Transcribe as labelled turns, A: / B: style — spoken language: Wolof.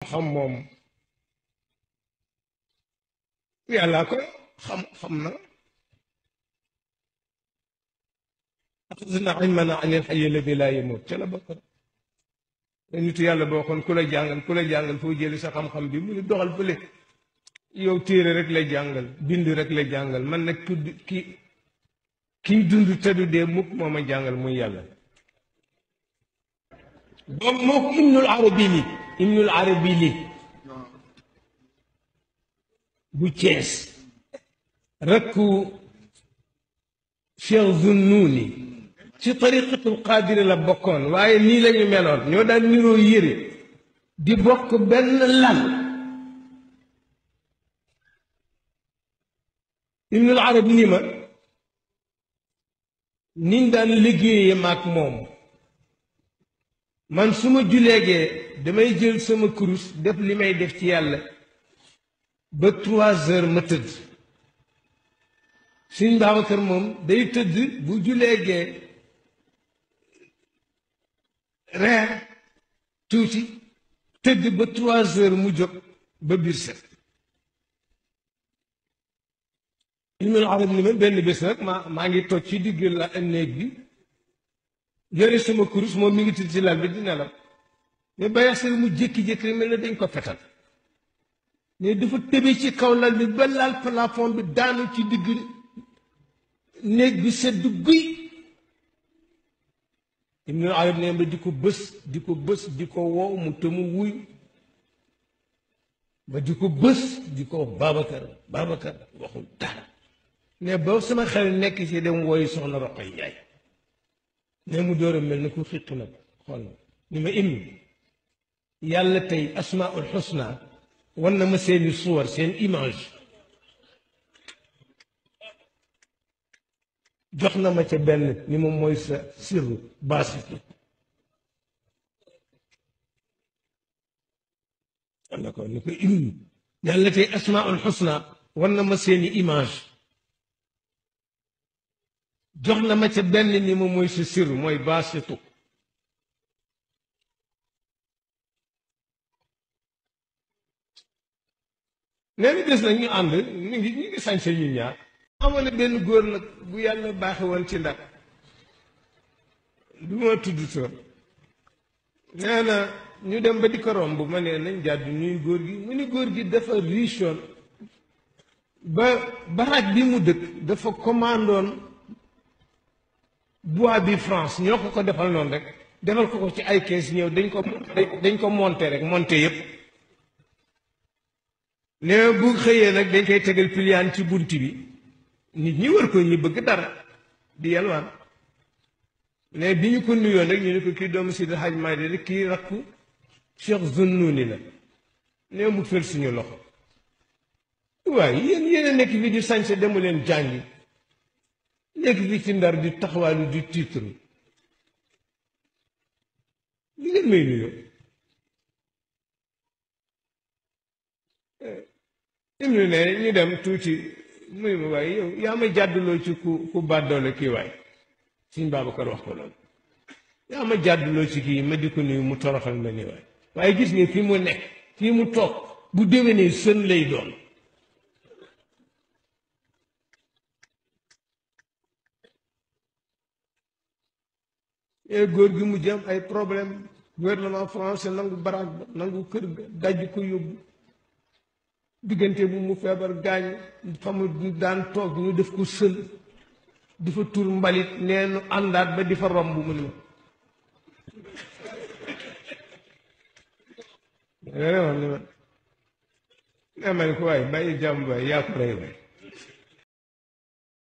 A: xam moom yàllaa ko xam na axadna ilmana an il hayy alladi laa yamut ca la bokk na nitu yàlla boo xoon ku la jàngal foo jëli sa xam-xam bi mu ni doxal fële yow téere rek lay jàngal bind rek lay jàngal man nag kii dund te du dee mukk moo ma jàngal muy yàlla boobu moo ko ibnul arabi li bu Cees rakku Cheikh Zunnuuni ci tariqatul qaadiri la bokkoon waaye nii lañu meloon ñoo daan niroo yére di bokk benn lal ibnul arabi ni ma niñ daan liggéeye maak moom man su ma juleegee damay jël sama kurus def li may def ci yàlla ba 3 heures ma tëdd Sëñ Babacar moom day tëdd bu juleegee reer tuuti tëdd ba 3 heures mu jóg ba biir set Ibnul Arabi ni ma benn bés nag maa ngi toog ci digg la néeg bi yore sama kurus moom mi ngi tëdd ci lal bi di nelaw mais ba yasir mu jékki-jékki mel na dañ ko fetal mais dafa tëbe ci kaw lal bi ba laal plafond bi daanu ci digg néeg bi sedd guy Ibnul Arabi ne ba di ko bës di ko wow mu te mu wuy ba di ko bës di ko Babacar waxul dara ne ba sama xel nekk ci dem wooyu soxna Roqay Njaay ne mu door a mel ni ku xiq nag xool na ni ma im yàlla tey asmaul xusna wan na ma seeni suwar seen image jox na ma ca benn ni moom mooy sa sirru baasitu am na ko ni ko im yàlla tey asmaul xusna wan na ma seeni image jox na ma ca benn ni moom mooy sa sirru mooy baasitu nee na des nag ñu ànd ñu ngi sañse ñu ñaar amoon na benn góor nag bu yàlla baaxe woon ci Ndar du ma tudd tur nee na ñu dem ba di ko romb ma ne nañ jàdd nuyu góor gi mu ni góor gi dafa richoon ba baraag bi mu dëkk dafa commandoon bois bi France ñoo ko defal noonu rek defal ko ci ay kees ñëw dañ ko monté rek monté yépp ne bu xëyee nag dañ koy tegal piliyaan ci bunt bi nit ñi wër ko ñi bëgg dara di yalwaan ne bi ñu ko nuyoon rek ñu ne ko kii doomu Seydi Hadj Malick rek kii rakku Cheikh Zunnuuni la ne mu fel suñu loxo waaye yéen a nekk fi di sañse demu leen jàngi nekk fi ci Ndar di taxawaalu di titre li ngeen may nuyoo imlu ne ñu dem tuuti muy ma waaye yow yaa ma jàdduloo ci ku bàddoole kii waay Sëñ Babacar wax ko loolu yaa ma jàdduloo ci kii ma di ko nuyu mu toroxal ma ni waay waaye gis nga fii mu nekk fii mu toog bu déwénee sën lay doon góor gi mu jëm ay problème gouvernement français nangu baraag ba nangu kër ga daj ko yóbbu diggante bu mu feebar gaañ fa mu daan toog ñu def ko sël di fa tur mbalit nee nu àndaat ba di fa romb mu ni ma ne ma ne ko waaye bàyyi jàmm waay yaa ko rey waay